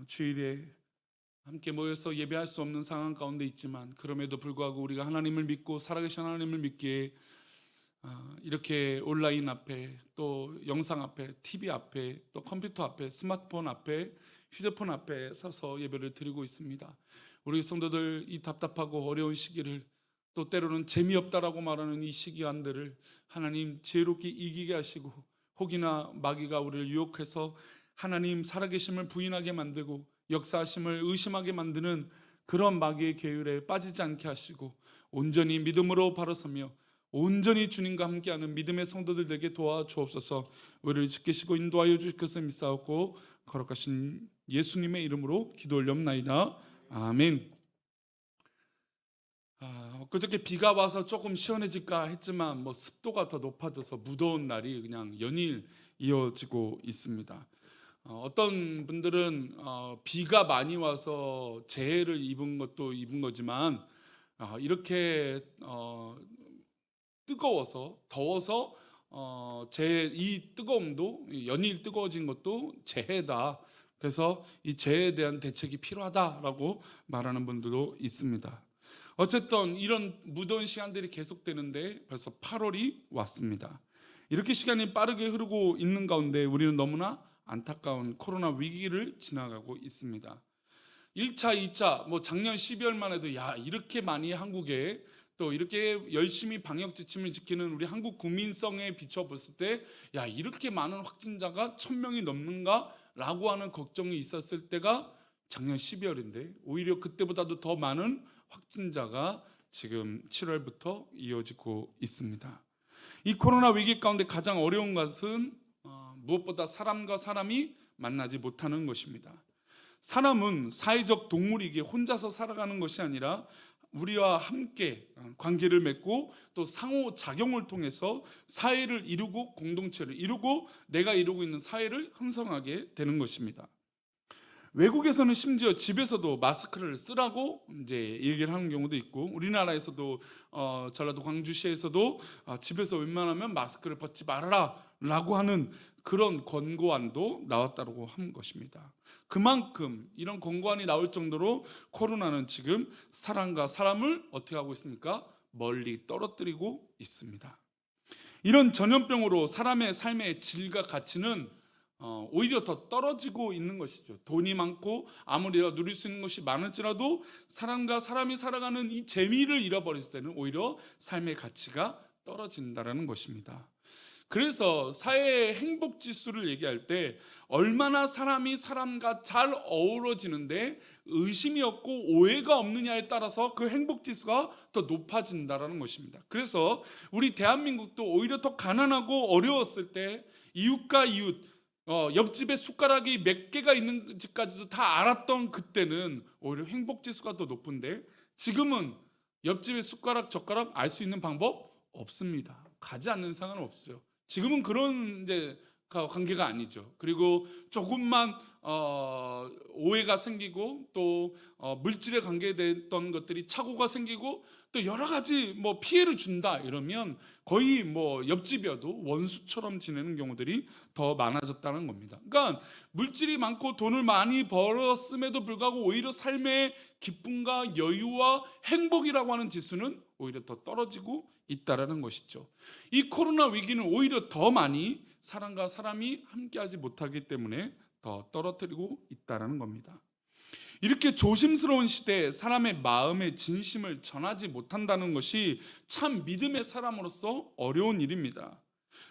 주일에 함께 모여서 예배할 수 없는 상황 가운데 있지만 그럼에도 불구하고 우리가 하나님을 믿고 살아계신 하나님을 믿기에 이렇게 온라인 앞에 또 영상 앞에 TV 앞에 또 컴퓨터 앞에 스마트폰 앞에 휴대폰 앞에 서서 예배를 드리고 있습니다. 우리 성도들 이 답답하고 어려운 시기를 또 때로는 재미없다라고 말하는 이 시기안들을 하나님 지혜롭게 이기게 하시고 혹이나 마귀가 우리를 유혹해서 하나님 살아계심을 부인하게 만들고 역사하심을 의심하게 만드는 그런 마귀의 계율에 빠지지 않게 하시고 온전히 믿음으로 바로서며 온전히 주님과 함께하는 믿음의 성도들 되게 도와주옵소서. 우리를 지키시고 인도하여 주실 것을 믿사옵고 거룩하신 예수님의 이름으로 기도 올렵나이다. 아멘. 그저께 비가 와서 조금 시원해질까 했지만 습도가 더 높아져서 무더운 날이 그냥 연일 이어지고 있습니다. 어떤 분들은 비가 많이 와서 재해를 입은 것도 입은 거지만 이렇게 뜨거워서 더워서 이 뜨거움도 연일 뜨거워진 것도 재해다. 그래서 이 재해에 대한 대책이 필요하다라고 말하는 분들도 있습니다. 어쨌든 이런 무더운 시간들이 계속되는데 벌써 8월이 왔습니다. 이렇게 시간이 빠르게 흐르고 있는 가운데 우리는 너무나 안타까운 코로나 위기를 지나가고 있습니다. 1차, 2차, 작년 12월만 해도 이렇게 많이 한국에 또 이렇게 열심히 방역 지침을 지키는 우리 한국 국민성에 비춰봤을 때 이렇게 많은 확진자가 1,000명이 넘는가라고 하는 걱정이 있었을 때가 작년 12월인데 오히려 그때보다도 더 많은 확진자가 지금 7월부터 이어지고 있습니다. 이 코로나 위기 가운데 가장 어려운 것은 무엇보다 사람과 사람이 만나지 못하는 것입니다. 사람은 사회적 동물이기에 혼자서 살아가는 것이 아니라 우리와 함께 관계를 맺고 또 상호작용을 통해서 사회를 이루고 공동체를 이루고 내가 이루고 있는 사회를 형성하게 되는 것입니다. 외국에서는 심지어 집에서도 마스크를 쓰라고 이제 얘기를 하는 경우도 있고 우리나라에서도 전라도 광주시에서도 집에서 웬만하면 마스크를 벗지 말아라라고 하는 그런 권고안도 나왔다고 한 것입니다. 그만큼 이런 권고안이 나올 정도로 코로나는 지금 사람과 사람을 어떻게 하고 있습니까? 멀리 떨어뜨리고 있습니다. 이런 전염병으로 사람의 삶의 질과 가치는 오히려 더 떨어지고 있는 것이죠. 돈이 많고 아무리 누릴 수 있는 것이 많을지라도 사람과 사람이 살아가는 이 재미를 잃어버렸을 때는 오히려 삶의 가치가 떨어진다는 것입니다. 그래서 사회의 행복 지수를 얘기할 때 얼마나 사람이 사람과 잘 어우러지는데 의심이 없고 오해가 없느냐에 따라서 그 행복 지수가 더 높아진다는 것입니다. 그래서 우리 대한민국도 오히려 더 가난하고 어려웠을 때 이웃과 이웃 옆집에 숟가락이 몇 개가 있는지까지도 다 알았던 그때는 오히려 행복 지수가 더 높은데 지금은 옆집에 숟가락 젓가락 알 수 있는 방법 없습니다. 가지 않는 상은 없어요. 지금은 그런 이제 관계가 아니죠. 그리고 조금만 오해가 생기고 또 물질에 관계됐던 것들이 착오가 생기고 또 여러 가지 피해를 준다 이러면 거의 옆집이어도 원수처럼 지내는 경우들이 더 많아졌다는 겁니다. 그러니까 물질이 많고 돈을 많이 벌었음에도 불구하고 오히려 삶의 기쁨과 여유와 행복이라고 하는 지수는 오히려 더 떨어지고 있다라는 것이죠. 이 코로나 위기는 오히려 더 많이 사람과 사람이 함께하지 못하기 때문에 더 떨어뜨리고 있다라는 겁니다. 이렇게 조심스러운 시대에 사람의 마음의 진심을 전하지 못한다는 것이 참 믿음의 사람으로서 어려운 일입니다.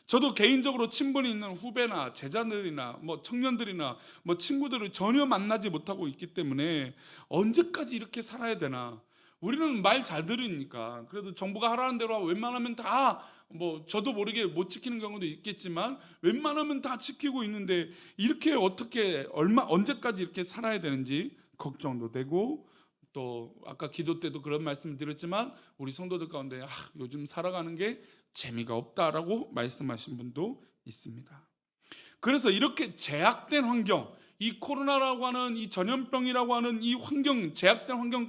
저도 개인적으로 친분이 있는 후배나 제자들이나 청년들이나 친구들을 전혀 만나지 못하고 있기 때문에 언제까지 이렇게 살아야 되나. 우리는 말 잘 들으니까 그래도 정부가 하라는 대로 웬만하면 다 저도 모르게 못 지키는 경우도 있겠지만 웬만하면 다 지키고 있는데 이렇게 어떻게 언제까지 이렇게 살아야 되는지 걱정도 되고 또 아까 기도 때도 그런 말씀을 드렸지만 우리 성도들 가운데 요즘 살아가는 게 재미가 없다라고 말씀하신 분도 있습니다. 그래서 이렇게 제약된 환경, 이 코로나라고 하는 이 전염병이라고 하는 이 환경, 제약된 환경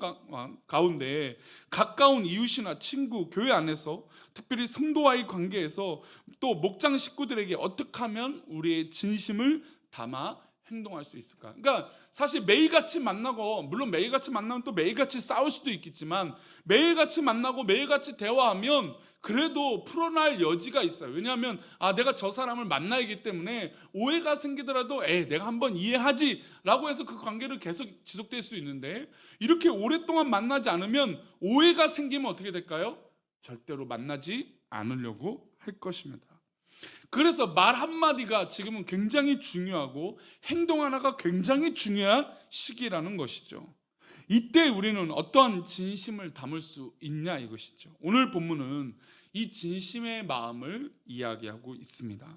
가운데 가까운 이웃이나 친구, 교회 안에서 특별히 성도와의 관계에서 또 목장 식구들에게 어떻게 하면 우리의 진심을 담아 행동할 수 있을까? 그러니까 사실 매일같이 만나고, 물론 매일같이 만나면 또 매일같이 싸울 수도 있겠지만, 매일같이 만나고 매일같이 대화하면 그래도 풀어날 여지가 있어요. 왜냐하면 내가 저 사람을 만나야기 때문에 오해가 생기더라도 내가 한번 이해하지 라고 해서 그 관계를 계속 지속될 수 있는데, 이렇게 오랫동안 만나지 않으면 오해가 생기면 어떻게 될까요? 절대로 만나지 않으려고 할 것입니다. 그래서 말 한마디가 지금은 굉장히 중요하고 행동 하나가 굉장히 중요한 시기라는 것이죠. 이때 우리는 어떠한 진심을 담을 수 있냐 이것이죠. 오늘 본문은 이 진심의 마음을 이야기하고 있습니다.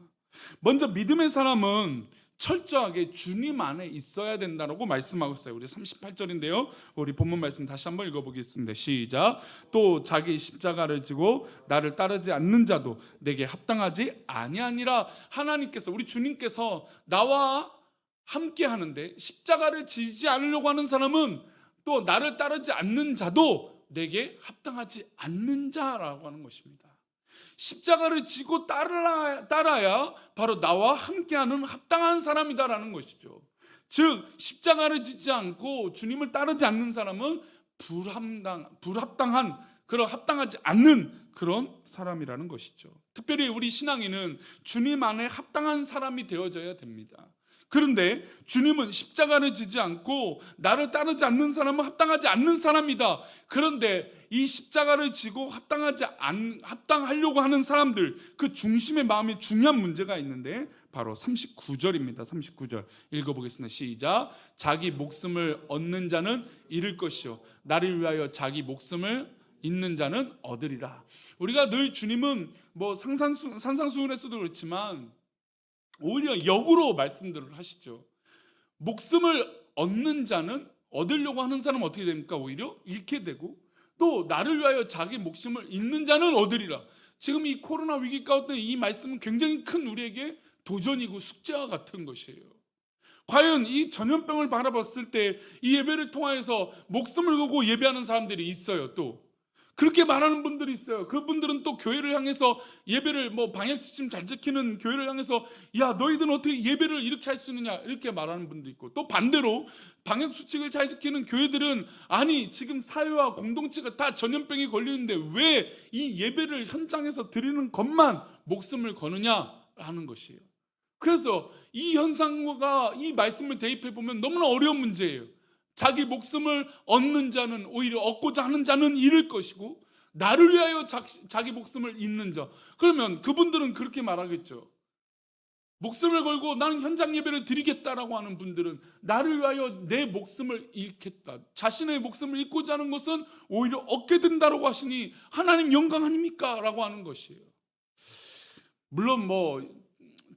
먼저 믿음의 사람은 철저하게 주님 안에 있어야 된다고 말씀하고 있어요. 우리 38절인데요. 우리 본문 말씀 다시 한번 읽어보겠습니다. 시작. 또 자기 십자가를 지고 나를 따르지 않는 자도 내게 합당하지 아니하니라. 하나님께서, 우리 주님께서 나와 함께 하는데 십자가를 지지 않으려고 하는 사람은, 또 나를 따르지 않는 자도 내게 합당하지 않는 자라고 하는 것입니다. 십자가를 지고 따라야 바로 나와 함께하는 합당한 사람이다라는 것이죠. 즉 십자가를 지지 않고 주님을 따르지 않는 사람은 불합당한, 그런 합당하지 않는 그런 사람이라는 것이죠. 특별히 우리 신앙인은 주님 안에 합당한 사람이 되어져야 됩니다. 그런데 주님은 십자가를 지지 않고 나를 따르지 않는 사람은 합당하지 않는 사람이다. 그런데 이 십자가를 지고 합당하려고 하는 사람들, 그 중심의 마음이 중요한 문제가 있는데 바로 39절입니다. 39절 읽어보겠습니다. 시작. 자기 목숨을 얻는 자는 잃을 것이요 나를 위하여 자기 목숨을 잃는 자는 얻으리라. 우리가 늘 주님은 산상수훈에서도 그렇지만 오히려 역으로 말씀들을 하시죠. 목숨을 얻는 자는, 얻으려고 하는 사람은 어떻게 됩니까? 오히려 잃게 되고, 또 나를 위하여 자기 목숨을 잃는 자는 얻으리라. 지금 이 코로나 위기 가운데 이 말씀은 굉장히 큰 우리에게 도전이고 숙제와 같은 것이에요. 과연 이 전염병을 바라봤을 때 이 예배를 통하여서 목숨을 걸고 예배하는 사람들이 있어요. 또 그렇게 말하는 분들이 있어요. 그분들은 또 교회를 향해서 예배를 방역 지침 잘 지키는 교회를 향해서 야 너희들은 어떻게 예배를 이렇게 할 수 있느냐 이렇게 말하는 분도 있고, 또 반대로 방역 수칙을 잘 지키는 교회들은 아니 지금 사회와 공동체가 다 전염병이 걸리는데 왜 이 예배를 현장에서 드리는 것만 목숨을 거느냐라는 것이에요. 그래서 이 현상과 이 말씀을 대입해 보면 너무나 어려운 문제예요. 자기 목숨을 얻는 자는, 오히려 얻고자 하는 자는 잃을 것이고, 나를 위하여 자기 목숨을 잃는 자, 그러면 그분들은 그렇게 말하겠죠. 목숨을 걸고 나는 현장 예배를 드리겠다라고 하는 분들은 나를 위하여 내 목숨을 잃겠다, 자신의 목숨을 잃고자 하는 것은 오히려 얻게 된다라고 하시니 하나님 영광 아닙니까? 라고 하는 것이에요. 물론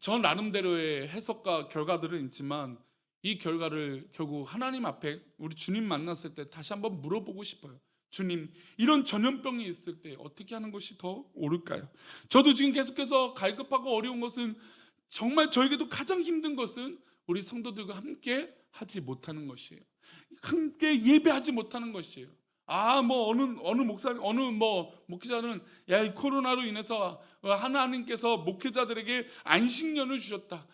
저 나름대로의 해석과 결과들은 있지만 이 결과를 결국 하나님 앞에 우리 주님 만났을 때 다시 한번 물어보고 싶어요. 주님, 이런 전염병이 있을 때 어떻게 하는 것이 더 옳을까요? 저도 지금 계속해서 갈급하고 어려운 것은, 정말 저에게도 가장 힘든 것은 우리 성도들과 함께 하지 못하는 것이에요. 함께 예배하지 못하는 것이에요. 어느 목사님, 어느 목회자는 이 코로나로 인해서 하나님께서 목회자들에게 안식년을 주셨다.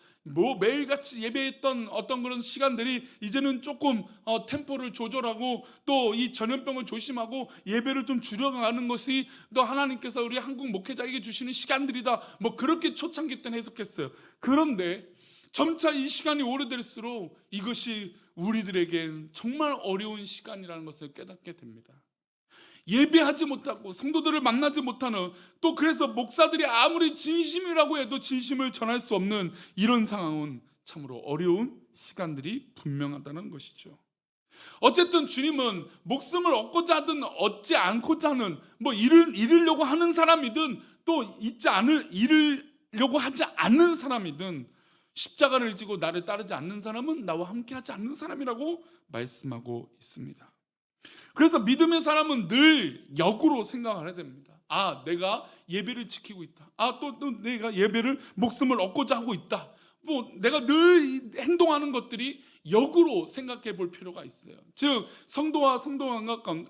매일같이 예배했던 어떤 그런 시간들이 이제는 조금 템포를 조절하고 또 이 전염병을 조심하고 예배를 좀 줄여가는 것이 또 하나님께서 우리 한국 목회자에게 주시는 시간들이다. 그렇게 초창기 때는 해석했어요. 그런데 점차 이 시간이 오래될수록 이것이 우리들에겐 정말 어려운 시간이라는 것을 깨닫게 됩니다. 예배하지 못하고 성도들을 만나지 못하는, 또 그래서 목사들이 아무리 진심이라고 해도 진심을 전할 수 없는 이런 상황은 참으로 어려운 시간들이 분명하다는 것이죠. 어쨌든 주님은 목숨을 얻고자 하든 얻지 않고자 하는, 잃으려고 하는 사람이든 또 잃으려고 하지 않는 사람이든 십자가를 지고 나를 따르지 않는 사람은 나와 함께하지 않는 사람이라고 말씀하고 있습니다. 그래서 믿음의 사람은 늘 역으로 생각을 해야 됩니다. 내가 예배를 지키고 있다. 또 내가 예배를 목숨을 얻고자 하고 있다. 내가 늘 행동하는 것들이 역으로 생각해 볼 필요가 있어요. 즉 성도와 성도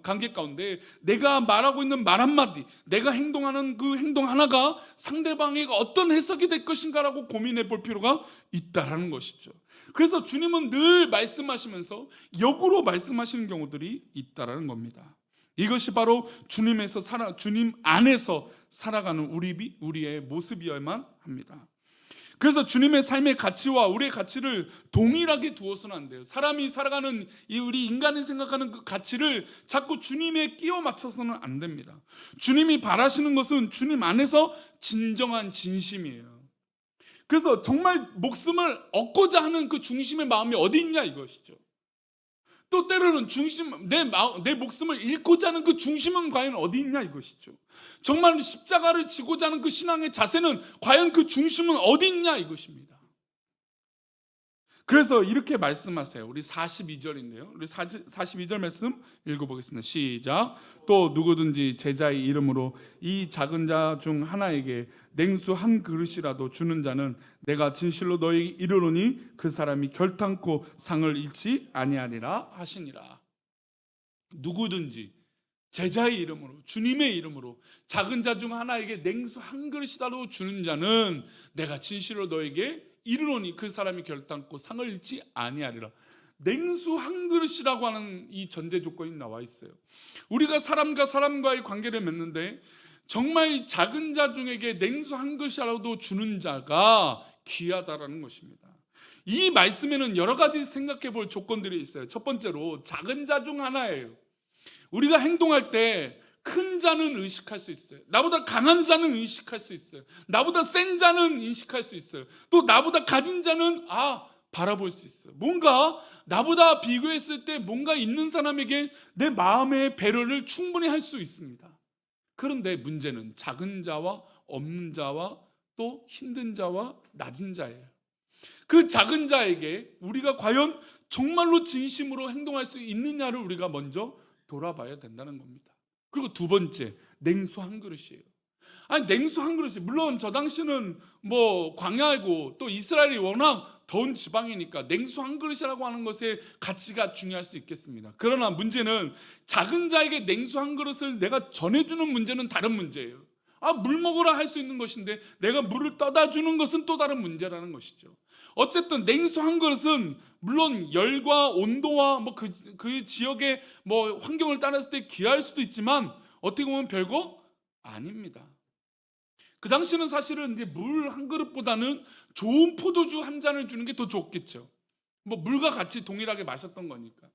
관계 가운데 내가 말하고 있는 말 한마디, 내가 행동하는 그 행동 하나가 상대방에게 어떤 해석이 될 것인가라고 고민해 볼 필요가 있다라는 것이죠. 그래서 주님은 늘 말씀하시면서 역으로 말씀하시는 경우들이 있다라는 겁니다. 이것이 바로 주님 안에서 살아가는 우리의 모습이어야만 합니다. 그래서 주님의 삶의 가치와 우리의 가치를 동일하게 두어서는 안 돼요. 사람이 살아가는 우리 인간이 생각하는 그 가치를 자꾸 주님에 끼워 맞춰서는 안 됩니다. 주님이 바라시는 것은 주님 안에서 진정한 진심이에요. 그래서 정말 목숨을 얻고자 하는 그 중심의 마음이 어디 있냐 이것이죠. 또 때로는 내 목숨을 잃고자 하는 그 중심은 과연 어디 있냐 이것이죠. 정말 십자가를 지고자 하는 그 신앙의 자세는 과연 그 중심은 어디 있냐 이것입니다. 그래서 이렇게 말씀하세요. 우리 42절인데요. 우리 42절 말씀 읽어보겠습니다. 시작. 또 누구든지 제자의 이름으로 이 작은 자 중 하나에게 냉수 한 그릇이라도 주는 자는 내가 진실로 너에게 이르노니 그 사람이 결탄코 상을 잃지 아니하리라 하시니라. 누구든지 제자의 이름으로, 주님의 이름으로 작은 자 중 하나에게 냉수 한 그릇이라도 주는 자는 내가 진실로 너에게 이르노니 그 사람이 결단코 상을 잃지 아니하리라. 냉수 한 그릇이라고 하는 이 전제 조건이 나와 있어요. 우리가 사람과의 관계를 맺는데 정말 작은 자 중에게 냉수 한 그릇이라도 주는 자가 귀하다라는 것입니다. 이 말씀에는 여러 가지 생각해 볼 조건들이 있어요. 첫 번째로 작은 자 중 하나예요. 우리가 행동할 때 큰 자는 의식할 수 있어요. 나보다 강한 자는 의식할 수 있어요. 나보다 센 자는 인식할 수 있어요. 또 나보다 가진 자는 바라볼 수 있어요. 뭔가 나보다 비교했을 때 뭔가 있는 사람에게 내 마음의 배려를 충분히 할 수 있습니다. 그런데 문제는 작은 자와 없는 자와 또 힘든 자와 낮은 자예요. 그 작은 자에게 우리가 과연 정말로 진심으로 행동할 수 있느냐를 우리가 먼저 돌아봐야 된다는 겁니다. 그리고 두 번째, 냉수 한 그릇이에요. 아니, 냉수 한 그릇이, 물론 저 당시는 광야이고 또 이스라엘이 워낙 더운 지방이니까 냉수 한 그릇이라고 하는 것의 가치가 중요할 수 있겠습니다. 그러나 문제는 작은 자에게 냉수 한 그릇을 내가 전해주는 문제는 다른 문제예요. 물 먹으라 할 수 있는 것인데 내가 물을 떠다 주는 것은 또 다른 문제라는 것이죠. 어쨌든 냉수 한 그릇은 물론 열과 온도와 그 지역의 환경을 따랐을 때 귀할 수도 있지만 어떻게 보면 별거 아닙니다. 그 당시는 사실은 이제 물 한 그릇보다는 좋은 포도주 한 잔을 주는 게 더 좋겠죠. 물과 같이 동일하게 마셨던 거니까.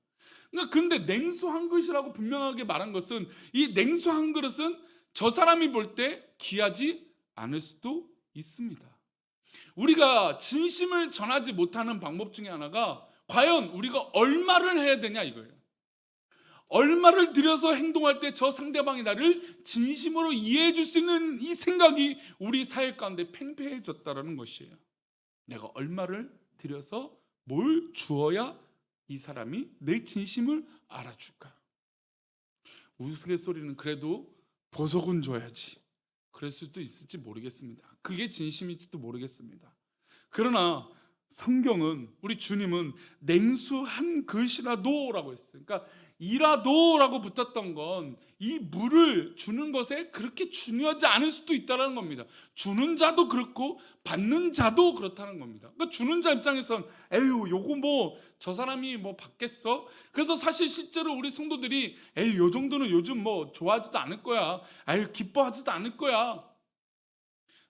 근데 냉수 한 그릇이라고 분명하게 말한 것은 이 냉수 한 그릇은 저 사람이 볼 때 귀하지 않을 수도 있습니다. 우리가 진심을 전하지 못하는 방법 중에 하나가 과연 우리가 얼마를 해야 되냐 이거예요. 얼마를 들여서 행동할 때 저 상대방이 나를 진심으로 이해해 줄 수 있는 이 생각이 우리 사회 가운데 팽배해졌다는 것이에요. 내가 얼마를 들여서 뭘 주어야 이 사람이 내 진심을 알아줄까? 우스갯소리는 그래도 보석은 줘야지. 그럴 수도 있을지 모르겠습니다. 그게 진심일지도 모르겠습니다. 그러나 성경은, 우리 주님은 냉수 한 그릇이라도라고 했어요. 그러니까 이라도라고 붙었던 건 이 물을 주는 것에 그렇게 중요하지 않을 수도 있다는 겁니다. 주는 자도 그렇고 받는 자도 그렇다는 겁니다. 그러니까 주는 자 입장에선 에휴 요거 저 사람이 받겠어? 그래서 사실 실제로 우리 성도들이 에휴 요 정도는 요즘 좋아하지도 않을 거야. 에휴 기뻐하지도 않을 거야.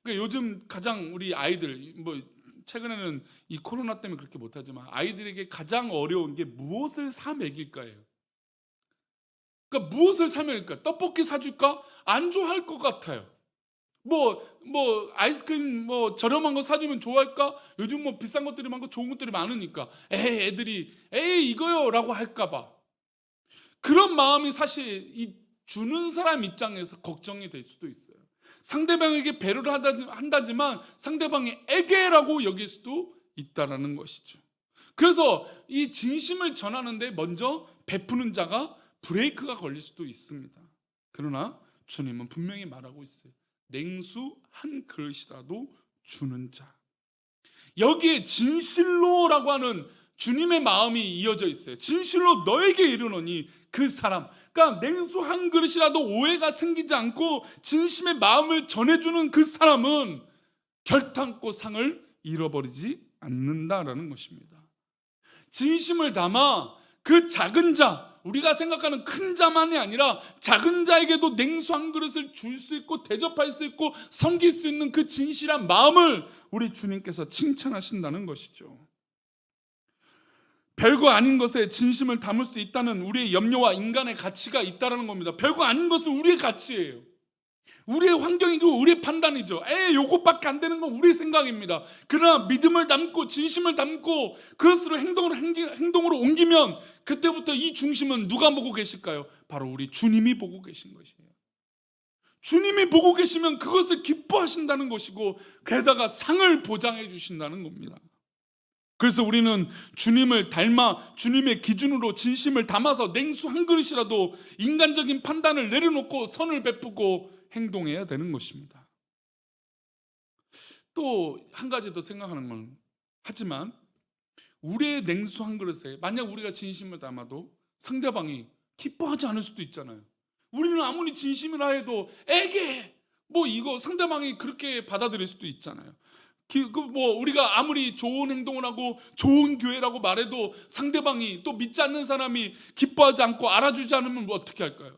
그러니까 요즘 가장 우리 아이들 최근에는 이 코로나 때문에 그렇게 못하지만 아이들에게 가장 어려운 게 무엇을 사 먹일까예요. 그러니까 무엇을 사 먹일까? 떡볶이 사줄까? 안 좋아할 것 같아요. 아이스크림 저렴한 거 사주면 좋아할까? 요즘 비싼 것들이 많고 좋은 것들이 많으니까 애들이 이거요 라고 할까봐. 그런 마음이 사실 이 주는 사람 입장에서 걱정이 될 수도 있어요. 상대방에게 배려를 한다지만 상대방이 애게라고 여길 수도 있다라는 것이죠. 그래서 이 진심을 전하는데 먼저 베푸는 자가 브레이크가 걸릴 수도 있습니다. 그러나 주님은 분명히 말하고 있어요. 냉수 한 그릇이라도 주는 자. 여기에 진실로라고 하는 주님의 마음이 이어져 있어요. 진실로 너에게 이르노니 그 사람, 그러니까 냉수 한 그릇이라도 오해가 생기지 않고 진심의 마음을 전해주는 그 사람은 결탄코 상을 잃어버리지 않는다라는 것입니다. 진심을 담아 그 작은 자, 우리가 생각하는 큰 자만이 아니라 작은 자에게도 냉수 한 그릇을 줄 수 있고 대접할 수 있고 섬길 수 있는 그 진실한 마음을 우리 주님께서 칭찬하신다는 것이죠. 별거 아닌 것에 진심을 담을 수 있다는 우리의 염려와 인간의 가치가 있다는 겁니다. 별거 아닌 것은 우리의 가치예요. 우리의 환경이고 우리의 판단이죠. 요것밖에 안 되는 건 우리의 생각입니다. 그러나 믿음을 담고 진심을 담고 그것으로 행동으로 옮기면 그때부터 이 중심은 누가 보고 계실까요? 바로 우리 주님이 보고 계신 것이에요. 주님이 보고 계시면 그것을 기뻐하신다는 것이고 게다가 상을 보장해 주신다는 겁니다. 그래서 우리는 주님을 닮아 주님의 기준으로 진심을 담아서 냉수 한 그릇이라도 인간적인 판단을 내려놓고 선을 베푸고 행동해야 되는 것입니다. 또 한 가지 더 생각하는 건, 하지만 우리의 냉수 한 그릇에 만약 우리가 진심을 담아도 상대방이 기뻐하지 않을 수도 있잖아요. 우리는 아무리 진심이라 해도 에게 뭐 이거 상대방이 그렇게 받아들일 수도 있잖아요. 우리가 아무리 좋은 행동을 하고 좋은 교회라고 말해도 상대방이 또 믿지 않는 사람이 기뻐하지 않고 알아주지 않으면 뭐 어떻게 할까요?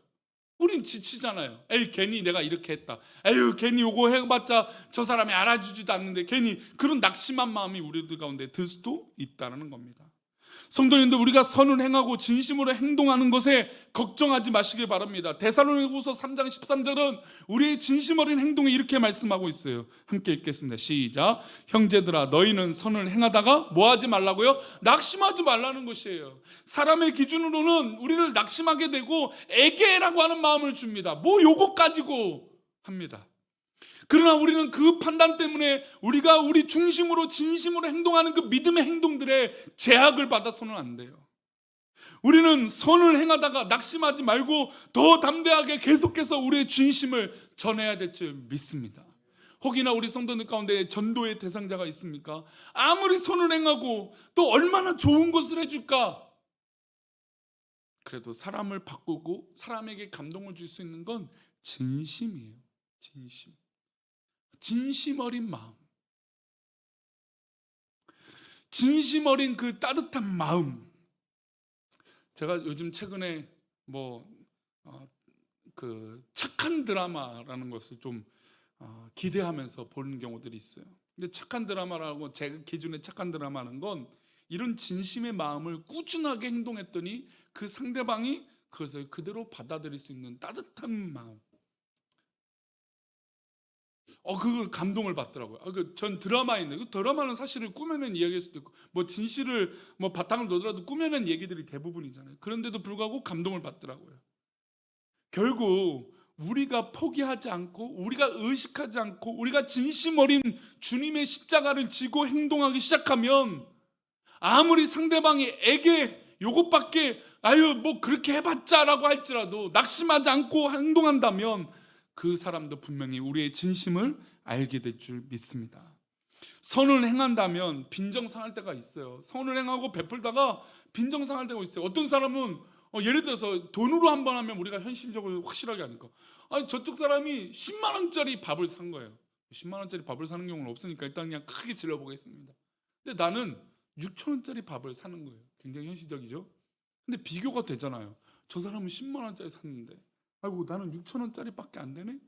우린 지치잖아요. 에이, 괜히 내가 이렇게 했다. 에휴, 괜히 요거 해봤자 저 사람이 알아주지도 않는데, 괜히 그런 낙심한 마음이 우리들 가운데 들 수도 있다는 겁니다. 성도님들, 우리가 선을 행하고 진심으로 행동하는 것에 걱정하지 마시길 바랍니다. 데살로니가후서 3장 13절은 우리의 진심 어린 행동에 이렇게 말씀하고 있어요. 함께 읽겠습니다. 시작. 형제들아, 너희는 선을 행하다가 뭐 하지 말라고요? 낙심하지 말라는 것이에요. 사람의 기준으로는 우리를 낙심하게 되고 애게라고 하는 마음을 줍니다. 뭐 요거 가지고 합니다. 그러나 우리는 그 판단 때문에 우리가 우리 중심으로 진심으로 행동하는 그 믿음의 행동들에 제약을 받아서는 안 돼요. 우리는 선을 행하다가 낙심하지 말고 더 담대하게 계속해서 우리의 진심을 전해야 될 줄 믿습니다. 혹이나 우리 성도들 가운데 전도의 대상자가 있습니까? 아무리 선을 행하고 또 얼마나 좋은 것을 해줄까? 그래도 사람을 바꾸고 사람에게 감동을 줄 수 있는 건 진심이에요. 진심 어린 마음, 진심 어린 그 따뜻한 마음. 제가 요즘 최근에 그 착한 드라마라는 것을 좀 기대하면서 보는 경우들이 있어요. 근데 착한 드라마라고 제 기준에 착한 드라마는 건 이런 진심의 마음을 꾸준하게 행동했더니 그 상대방이 그것을 그대로 받아들일 수 있는 따뜻한 마음. 그 감동을 받더라고요. 전 드라마인데, 그 드라마는 사실을 꾸며낸 이야기일 수도 있고, 진실을 바탕을 놓더라도 꾸며낸 얘기들이 대부분이잖아요. 그런데도 불구하고 감동을 받더라고요. 결국 우리가 포기하지 않고, 우리가 의식하지 않고, 우리가 진심 어린 주님의 십자가를 지고 행동하기 시작하면, 아무리 상대방이 에게 요것밖에 그렇게 해봤자라고 할지라도 낙심하지 않고 행동한다면 그 사람도 분명히 우리의 진심을 알게 될 줄 믿습니다. 선을 행한다면 빈정상할 때가 있어요. 선을 행하고 베풀다가 빈정상할 때가 있어요. 어떤 사람은 예를 들어서 돈으로 한번 하면 우리가 현실적으로 확실하게 하니까, 저쪽 사람이 10만 원짜리 밥을 산 거예요. 10만 원짜리 밥을 사는 경우는 없으니까 일단 그냥 크게 질러보겠습니다. 근데 나는 6천 원짜리 밥을 사는 거예요. 굉장히 현실적이죠. 근데 비교가 되잖아요. 저 사람은 10만 원짜리 샀는데 나는 6천 원짜리밖에 안 되네?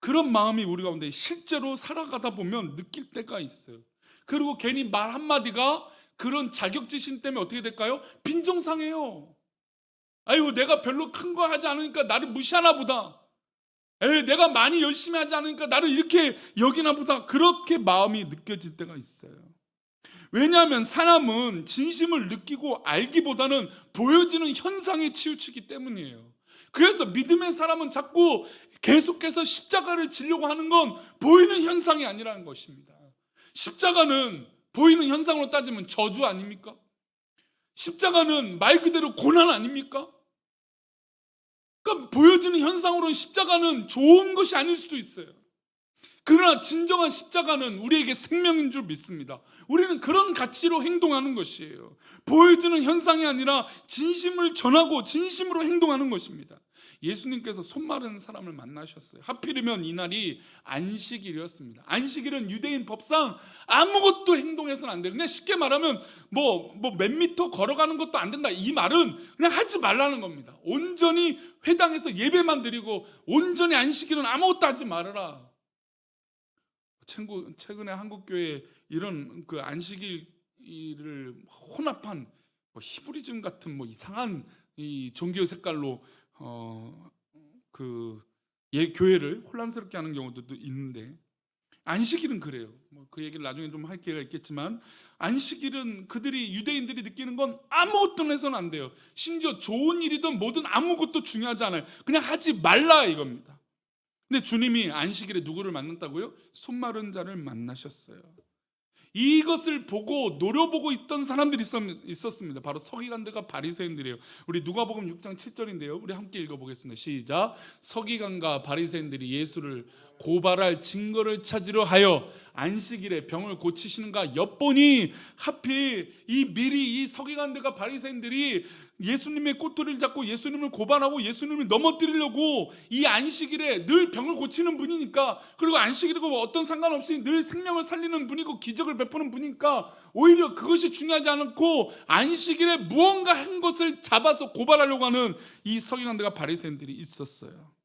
그런 마음이 우리 가운데 실제로 살아가다 보면 느낄 때가 있어요. 그리고 괜히 말 한마디가 그런 자격지심 때문에 어떻게 될까요? 빈정상해요. 내가 별로 큰 거 하지 않으니까 나를 무시하나 보다. 내가 많이 열심히 하지 않으니까 나를 이렇게 여기나 보다. 그렇게 마음이 느껴질 때가 있어요. 왜냐하면 사람은 진심을 느끼고 알기보다는 보여지는 현상에 치우치기 때문이에요. 그래서 믿음의 사람은 자꾸 계속해서 십자가를 지려고 하는 건 보이는 현상이 아니라는 것입니다. 십자가는 보이는 현상으로 따지면 저주 아닙니까? 십자가는 말 그대로 고난 아닙니까? 그러니까 보여지는 현상으로는 십자가는 좋은 것이 아닐 수도 있어요. 그러나 진정한 십자가는 우리에게 생명인 줄 믿습니다. 우리는 그런 가치로 행동하는 것이에요. 보여주는 현상이 아니라 진심을 전하고 진심으로 행동하는 것입니다. 예수님께서 손 마른 사람을 만나셨어요. 하필이면 이날이 안식일이었습니다. 안식일은 유대인 법상 아무것도 행동해서는 안 돼요. 그냥 쉽게 말하면 몇 미터 걸어가는 것도 안 된다. 이 말은 그냥 하지 말라는 겁니다. 온전히 회당에서 예배만 드리고 온전히 안식일은 아무것도 하지 말아라. 최근에 한국교회에 이런 그 안식일을 혼합한 히브리즘 같은 이상한 이 종교 색깔로 교회를 혼란스럽게 하는 경우도 있는데, 안식일은 그래요. 그 얘기를 나중에 좀 할 기회가 있겠지만, 안식일은 유대인들이 느끼는 건 아무것도 해서는 안 돼요. 심지어 좋은 일이든 뭐든 아무것도 중요하지 않아요. 그냥 하지 말라 이겁니다. 근데 주님이 안식일에 누구를 만났다고요? 손 마른 자를 만나셨어요. 이것을 보고 노려보고 있던 사람들이 있었습니다. 바로 서기관들과 바리새인들이에요. 우리 누가복음 6장 7절인데요. 우리 함께 읽어보겠습니다. 시작. 서기관과 바리새인들이 예수를 고발할 증거를 찾으려 하여 안식일에 병을 고치시는가 엿보니, 하필 미리 이 서기관들과 바리새인들이 예수님의 꼬투리를 잡고 예수님을 고발하고 예수님을 넘어뜨리려고, 이 안식일에 늘 병을 고치는 분이니까, 그리고 안식일이고 어떤 상관없이 늘 생명을 살리는 분이고 기적을 베푸는 분이니까 오히려 그것이 중요하지 않고 안식일에 무언가 한 것을 잡아서 고발하려고 하는 이 서기관들과 바리새인들이 있었어요.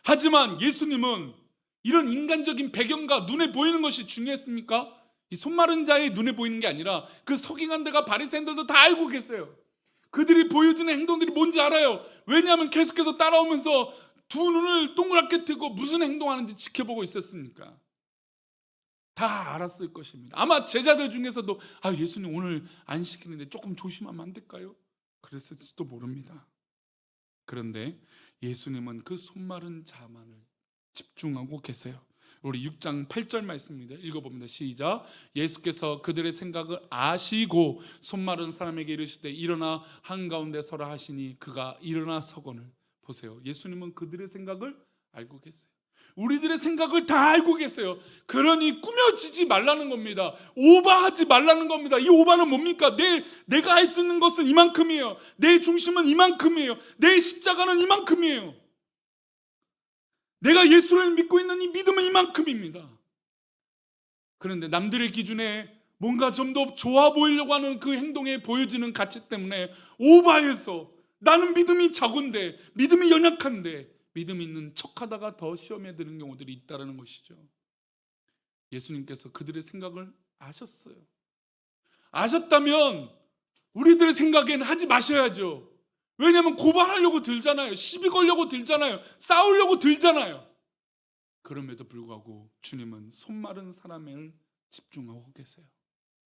하지만 예수님은 이런 인간적인 배경과 눈에 보이는 것이 중요했습니까? 이 손마른 자의 눈에 보이는 게 아니라 그 서기관들과 바리새인들도 다 알고 계세요. 그들이 보여주는 행동들이 뭔지 알아요. 왜냐하면 계속해서 따라오면서 두 눈을 동그랗게 뜨고 무슨 행동하는지 지켜보고 있었으니까 다 알았을 것입니다. 아마 제자들 중에서도 예수님 오늘 안식일인데 조금 조심하면 안 될까요? 그랬을지도 모릅니다. 그런데 예수님은 그 손마른 자만을 집중하고 계세요. 우리 6장 8절 말씀입니다. 읽어봅니다. 시작. 예수께서 그들의 생각을 아시고 손 마른 사람에게 이르시되 일어나 한가운데 서라 하시니 그가 일어나 서거늘. 보세요. 예수님은 그들의 생각을 알고 계세요. 우리들의 생각을 다 알고 계세요. 그러니 꾸며지지 말라는 겁니다. 오바하지 말라는 겁니다. 이 오바는 뭡니까? 내가 할 수 있는 것은 이만큼이에요. 내 중심은 이만큼이에요. 내 십자가는 이만큼이에요. 내가 예수를 믿고 있는 이 믿음은 이만큼입니다. 그런데 남들의 기준에 뭔가 좀 더 좋아 보이려고 하는 그 행동에 보여지는 가치 때문에 오바해서 나는 믿음이 작은데, 믿음이 연약한데 믿음 있는 척하다가 더 시험에 드는 경우들이 있다는 것이죠. 예수님께서 그들의 생각을 아셨어요. 아셨다면 우리들의 생각에는 하지 마셔야죠. 왜냐하면 고발하려고 들잖아요. 시비 걸려고 들잖아요. 싸우려고 들잖아요. 그럼에도 불구하고 주님은 손 마른 사람을 집중하고 계세요.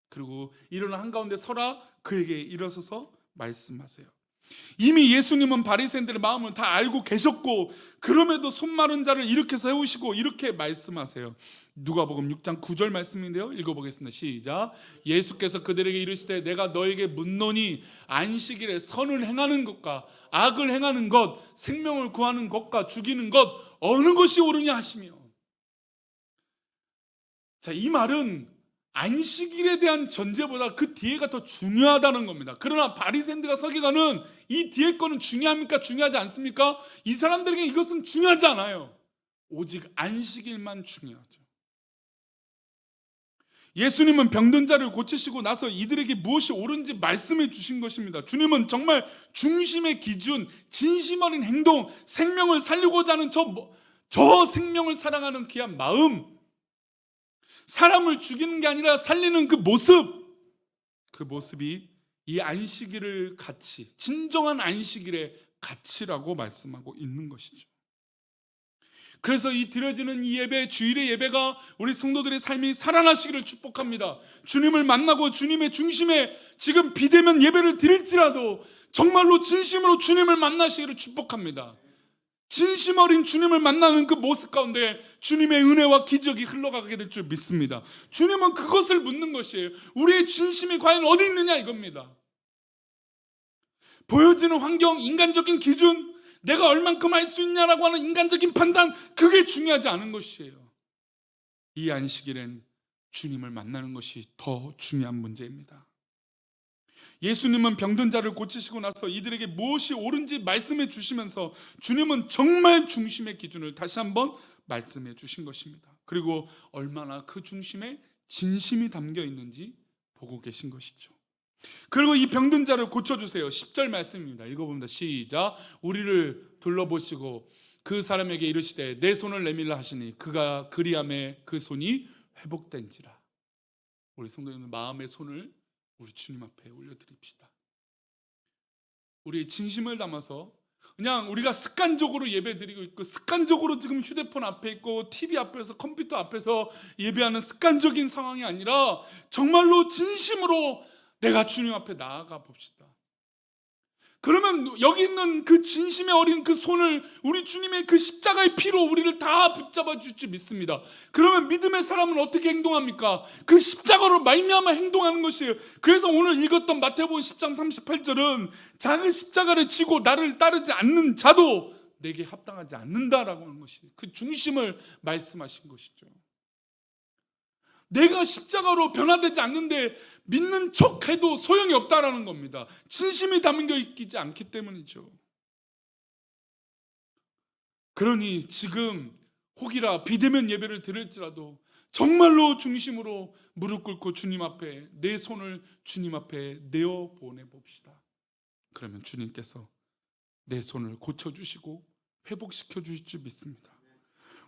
그리고 일어나 한가운데 서라, 그에게 일어서서 말씀하세요. 이미 예수님은 바리새인들의 마음을 다 알고 계셨고, 그럼에도 손 마른 자를 이렇게 세우시고 이렇게 말씀하세요. 누가복음 6장 9절 말씀인데요. 읽어보겠습니다. 시작. 예수께서 그들에게 이르시되 내가 너에게 묻노니 안식일에 선을 행하는 것과 악을 행하는 것, 생명을 구하는 것과 죽이는 것 어느 것이 옳으냐 하시며. 자, 이 말은 안식일에 대한 전제보다 그 뒤에가 더 중요하다는 겁니다. 그러나 바리새인들과 서기관은 이 뒤에 거는 중요합니까? 중요하지 않습니까? 이 사람들에게 이것은 중요하지 않아요. 오직 안식일만 중요하죠. 예수님은 병든 자를 고치시고 나서 이들에게 무엇이 옳은지 말씀해 주신 것입니다. 주님은 정말 중심의 기준, 진심 어린 행동, 생명을 살리고자 하는 저 생명을 사랑하는 귀한 마음, 사람을 죽이는 게 아니라 살리는 그 모습이 이 안식일을 가치, 진정한 안식일의 가치라고 말씀하고 있는 것이죠. 그래서 이 드려지는 이 예배, 주일의 예배가 우리 성도들의 삶이 살아나시기를 축복합니다. 주님을 만나고 주님의 중심에 지금 비대면 예배를 드릴지라도 정말로 진심으로 주님을 만나시기를 축복합니다. 진심 어린 주님을 만나는 그 모습 가운데 주님의 은혜와 기적이 흘러가게 될 줄 믿습니다. 주님은 그것을 묻는 것이에요. 우리의 진심이 과연 어디 있느냐 이겁니다. 보여지는 환경, 인간적인 기준, 내가 얼만큼 할 수 있냐라고 하는 인간적인 판단, 그게 중요하지 않은 것이에요. 이 안식일엔 주님을 만나는 것이 더 중요한 문제입니다. 예수님은 병든 자를 고치시고 나서 이들에게 무엇이 옳은지 말씀해 주시면서 주님은 정말 중심의 기준을 다시 한번 말씀해 주신 것입니다. 그리고 얼마나 그 중심에 진심이 담겨 있는지 보고 계신 것이죠. 그리고 이 병든 자를 고쳐주세요. 10절 말씀입니다. 읽어봅니다. 시작. 우리를 둘러보시고 그 사람에게 이르시되 내 손을 내밀라 하시니 그가 그리함에 그 손이 회복된지라. 우리 성도님들 마음의 손을 우리 주님 앞에 올려드립시다. 우리의 진심을 담아서 그냥 우리가 습관적으로 예배드리고 있고 습관적으로 지금 휴대폰 앞에 있고 TV 앞에서 컴퓨터 앞에서 예배하는 습관적인 상황이 아니라 정말로 진심으로 내가 주님 앞에 나아가 봅시다. 그러면 여기 있는 그 진심에 어린 그 손을 우리 주님의 그 십자가의 피로 우리를 다 붙잡아 줄지 믿습니다. 그러면 믿음의 사람은 어떻게 행동합니까? 그 십자가로 말미암아 행동하는 것이에요. 그래서 오늘 읽었던 마태복음 10장 38절은 작은 십자가를 지고 나를 따르지 않는 자도 내게 합당하지 않는다라고 하는 것이에요. 그 중심을 말씀하신 것이죠. 내가 십자가로 변화되지 않는데 믿는 척해도 소용이 없다라는 겁니다. 진심이 담겨 있지 않기 때문이죠. 그러니 지금 혹이라 비대면 예배를 드릴지라도 정말로 중심으로 무릎 꿇고 주님 앞에 내 손을 주님 앞에 내어 보내봅시다. 그러면 주님께서 내 손을 고쳐주시고 회복시켜 주실 줄 믿습니다.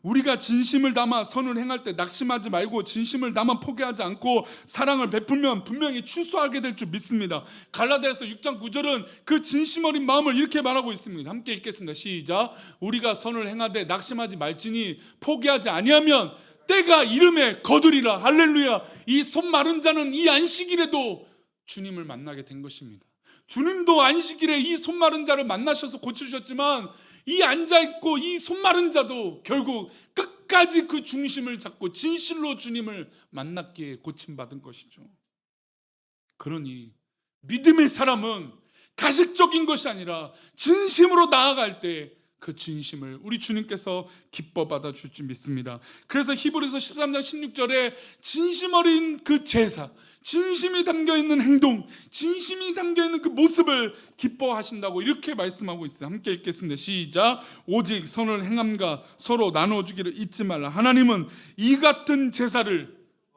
우리가 진심을 담아 선을 행할 때 낙심하지 말고 진심을 담아 포기하지 않고 사랑을 베풀면 분명히 출소하게 될 줄 믿습니다. 갈라디아서 6장 9절은 그 진심 어린 마음을 이렇게 말하고 있습니다. 함께 읽겠습니다. 시작. 우리가 선을 행하되 낙심하지 말지니 포기하지 아니하면 때가 이름에 거두리라. 할렐루야. 이 손 마른 자는 이 안식일에도 주님을 만나게 된 것입니다. 주님도 안식일에 이 손 마른 자를 만나셔서 고쳐주셨지만 이 앉아있고 이 손 마른 자도 결국 끝까지 그 중심을 잡고 진실로 주님을 만났기에 고침받은 것이죠. 그러니 믿음의 사람은 가식적인 것이 아니라 진심으로 나아갈 때 그 진심을 우리 주님께서 기뻐 받아줄 줄 믿습니다. 그래서 히브리서 13장 16절에 진심 어린 그 제사, 진심이 담겨있는 행동, 진심이 담겨있는 그 모습을 기뻐하신다고 이렇게 말씀하고 있어요. 함께 읽겠습니다. 시작. 오직 선을 행함과 서로 나눠주기를 잊지 말라. 하나님은 이 같은 제사를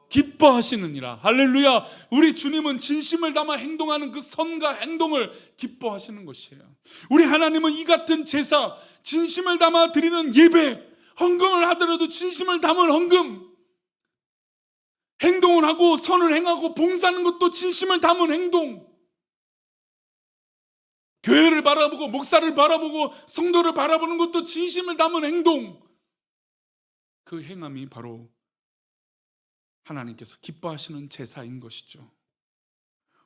기뻐하시느니라. 할렐루야. 우리 주님은 진심을 담아 행동하는 그 선과 행동을 기뻐하시는 것이에요. 우리 하나님은 이 같은 제사, 진심을 담아 드리는 예배, 헌금을 하더라도 진심을 담은 헌금, 행동을 하고 선을 행하고 봉사하는 것도 진심을 담은 행동, 교회를 바라보고 목사를 바라보고 성도를 바라보는 것도 진심을 담은 행동, 그 행함이 바로 하나님께서 기뻐하시는 제사인 것이죠.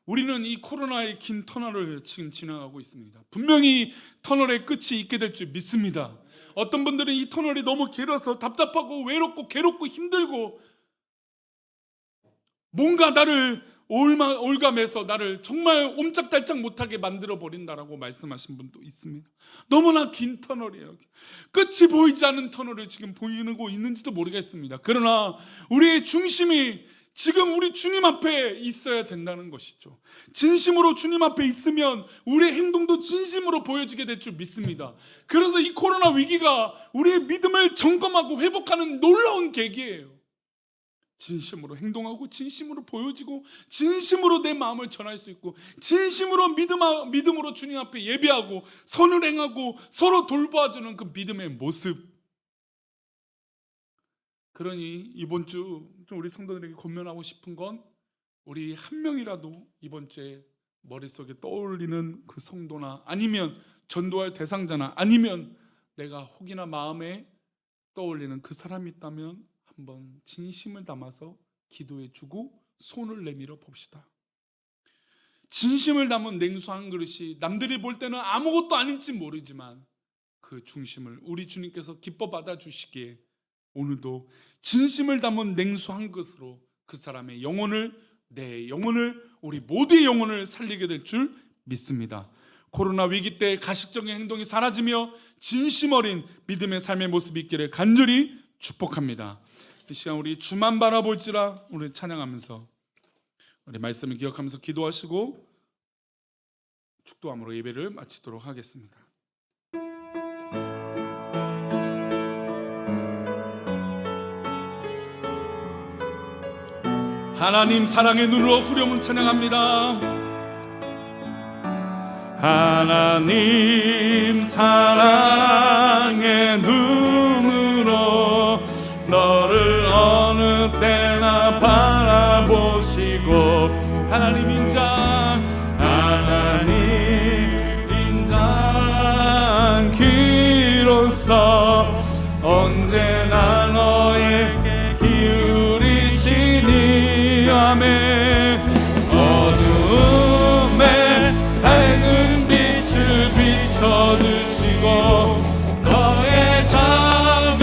우리는 이 코로나의 긴 터널을 지금 지나가고 있습니다. 분명히 터널의 끝이 있게 될 줄 믿습니다. 어떤 분들은 이 터널이 너무 길어서 답답하고 외롭고 괴롭고 힘들고 뭔가 나를 올감해서 나를 정말 옴짝달짝 못하게 만들어버린다라고 말씀하신 분도 있습니다. 너무나 긴 터널이에요. 끝이 보이지 않는 터널을 지금 보이고 있는지도 모르겠습니다. 그러나 우리의 중심이 지금 우리 주님 앞에 있어야 된다는 것이죠. 진심으로 주님 앞에 있으면 우리의 행동도 진심으로 보여지게 될 줄 믿습니다. 그래서 이 코로나 위기가 우리의 믿음을 점검하고 회복하는 놀라운 계기예요. 진심으로 행동하고 진심으로 보여지고 진심으로 내 마음을 전할 수 있고 진심으로 믿음으로 주님 앞에 예배하고 선을 행하고 서로 돌봐주는 그 믿음의 모습. 그러니 이번 주 좀 우리 성도들에게 권면하고 싶은 건 우리 한 명이라도 이번 주에 머릿속에 떠올리는 그 성도나 아니면 전도할 대상자나 아니면 내가 혹이나 마음에 떠올리는 그 사람이 있다면 한번 진심을 담아서 기도해 주고 손을 내밀어 봅시다. 진심을 담은 냉수 한 그릇이 남들이 볼 때는 아무것도 아닌지 모르지만 그 중심을 우리 주님께서 기뻐 받아 주시기에 오늘도 진심을 담은 냉수 한 그릇으로 그 사람의 영혼을, 내 영혼을, 우리 모두의 영혼을 살리게 될 줄 믿습니다. 코로나 위기 때 가식적인 행동이 사라지며 진심 어린 믿음의 삶의 모습이 있기를 간절히 축복합니다. 이 시간 우리 주만 바라볼지라 우리 찬양하면서 우리 말씀을 기억하면서 기도하시고 축도함으로 예배를 마치도록 하겠습니다. 하나님 사랑의 눈으로 후렴을 찬양합니다. 하나님 사랑의 눈으로 너를 어느 때나 바라보시고 하나님 인자기로서 언제나 너에게 기울이시니 아멘. 어두움에 밝은 빛을 비춰주시고 너의 작은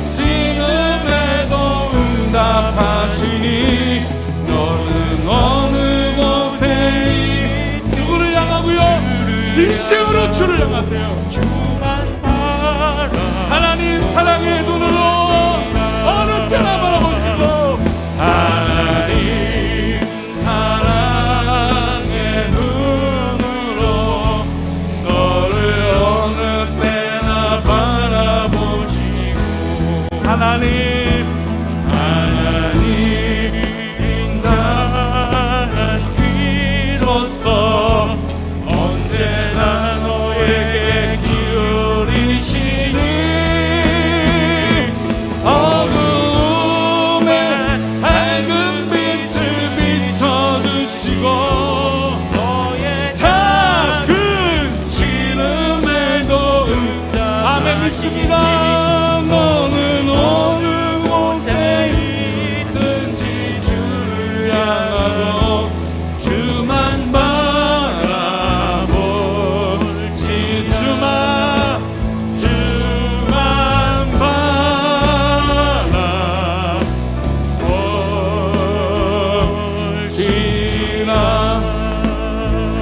신음에도 응답하시니 너는 어느 곳에 누구를 향하고요? 진심으로 주를 향하세요. 하나님 사랑의 눈으로 어느 때나 바라보시고 하나님 사랑의 눈으로 너를 어느 때나 바라보시고 하나님 인자기로서 언제나 너에게 기울이시니 어두움에 밝은 빛을 비춰주시고 너의 작은 신음에도 아멘 믿습니다. 너는 어느 곳에 있든지 주를 향하고 주만 바라볼지 주만 바라볼지라.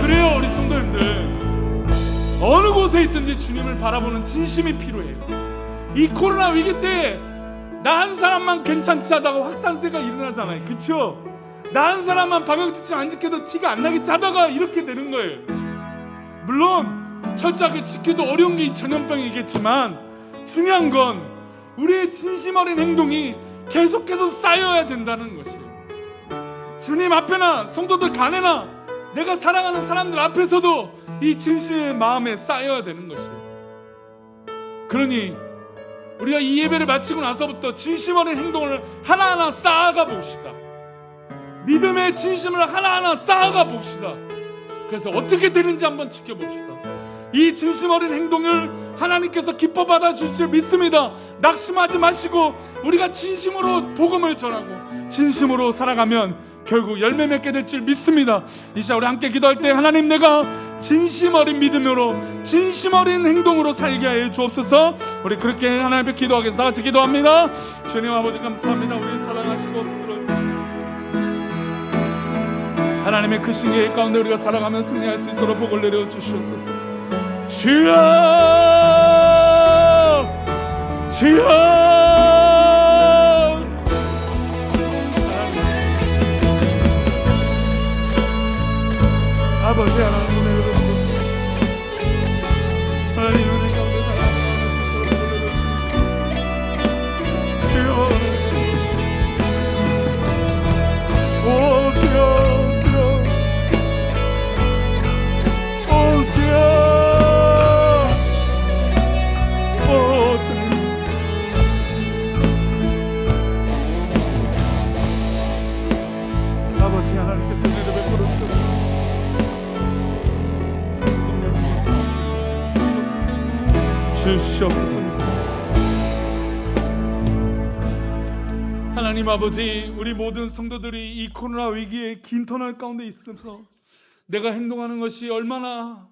그래요 우리 성도님들, 어느 곳에 있든지 주님을 바라보는 진심이 필요해요. 이 코로나 위기 때 나 한 사람만 괜찮지 하다가 확산세가 일어나잖아요. 그쵸? 나 한 사람만 방역수칙 안 지켜도 티가 안 나게 하다가 이렇게 되는 거예요. 물론 철저하게 지켜도 어려운 게 이 전염병이겠지만 중요한 건 우리의 진심 어린 행동이 계속해서 쌓여야 된다는 것이에요. 주님 앞에나 성도들 간에나 내가 사랑하는 사람들 앞에서도 이 진심의 마음에 쌓여야 되는 것이에요. 그러니 우리가 이 예배를 마치고 나서부터 진심 어린 행동을 하나하나 쌓아가 봅시다. 믿음의 진심을 하나하나 쌓아가 봅시다. 그래서 어떻게 되는지 한번 지켜봅시다. 이 진심 어린 행동을 하나님께서 기뻐 받아주실 줄 믿습니다. 낙심하지 마시고 우리가 진심으로 복음을 전하고 진심으로 살아가면 결국 열매 맺게 될 줄 믿습니다. 이 시간 우리 함께 기도할 때 하나님 내가 진심 어린 믿음으로 진심 어린 행동으로 살게 하여 주옵소서. 우리 그렇게 하나님 앞에 기도하겠습니다. 다 같이 기도합니다. 주님 아버지 감사합니다. 우리 사랑하시고 하나님의 크신 계획 가운데 우리가 살아가며 승리할 수 있도록 복을 내려 주시옵소서. 주여 주여 아버지 하나님 은혜를 베푸소서. 하나님 은혜 가운데 살아가며 주여 오 주여 주여 오 주여 오 주님 아버지 하나님께서 은혜를 베풀어 주셔서 주시옵소서. 하나님 아버지, 우리 모든 성도들이 이 코로나 위기의 긴 터널 가운데 있으면서 내가 행동하는 것이 얼마나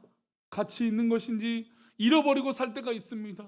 가치 있는 것인지 잃어버리고 살 때가 있습니다.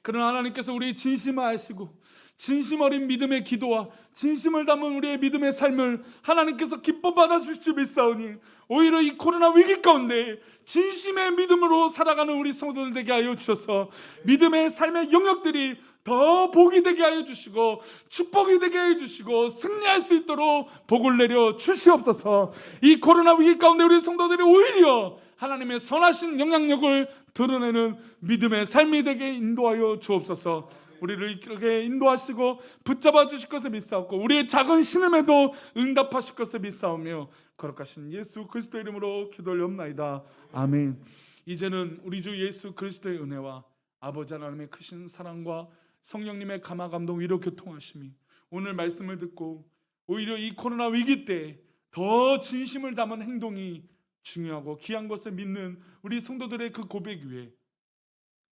그러나 하나님께서 우리의 진심을 아시고 진심 어린 믿음의 기도와 진심을 담은 우리의 믿음의 삶을 하나님께서 기뻐 받아주실 줄 믿사오니 오히려 이 코로나 위기 가운데 진심의 믿음으로 살아가는 우리 성도들 되게 하여 주셔서 믿음의 삶의 영역들이 더 복이 되게 하여 주시고 축복이 되게 하여 주시고 승리할 수 있도록 복을 내려 주시옵소서. 이 코로나 위기 가운데 우리 성도들이 오히려 하나님의 선하신 영향력을 드러내는 믿음의 삶이 되게 인도하여 주옵소서. 우리를 이렇게 인도하시고 붙잡아 주실 것을 믿사옵고 우리의 작은 신음에도 응답하실 것을 믿사오며 거룩하신 예수 그리스도의 이름으로 기도하옵나이다. 아멘. 이제는 우리 주 예수 그리스도의 은혜와 아버지 하나님의 크신 사랑과 성령님의 감화 감동 위로 교통하심이 오늘 말씀을 듣고 오히려 이 코로나 위기 때 더 진심을 담은 행동이 중요하고 귀한 것을 믿는 우리 성도들의 그 고백 위에,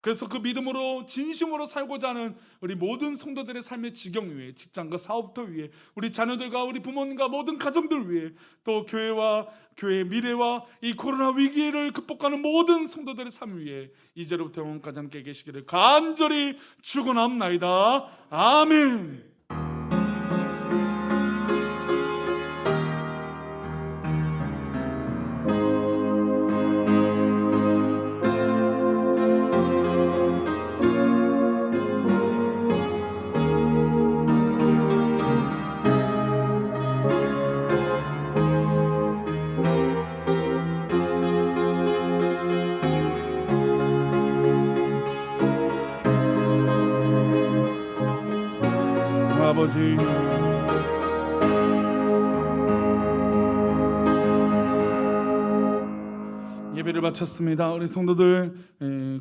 그래서 그 믿음으로 진심으로 살고자 하는 우리 모든 성도들의 삶의 지경 위에, 직장과 사업터 위에, 우리 자녀들과 우리 부모님과 모든 가정들 위에, 또 교회와 교회의 미래와 이 코로나 위기를 극복하는 모든 성도들의 삶 위에 이제로부터 영원까지 함께 계시기를 간절히 축원합나이다. 아멘. 아버지, 예배를 마쳤습니다. 우리 성도들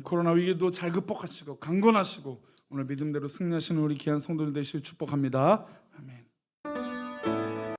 코로나 위기도 잘 극복하시고 강건하시고 오늘 믿음대로 승리하시는 우리 귀한 성도들 되시길 축복합니다. 아멘.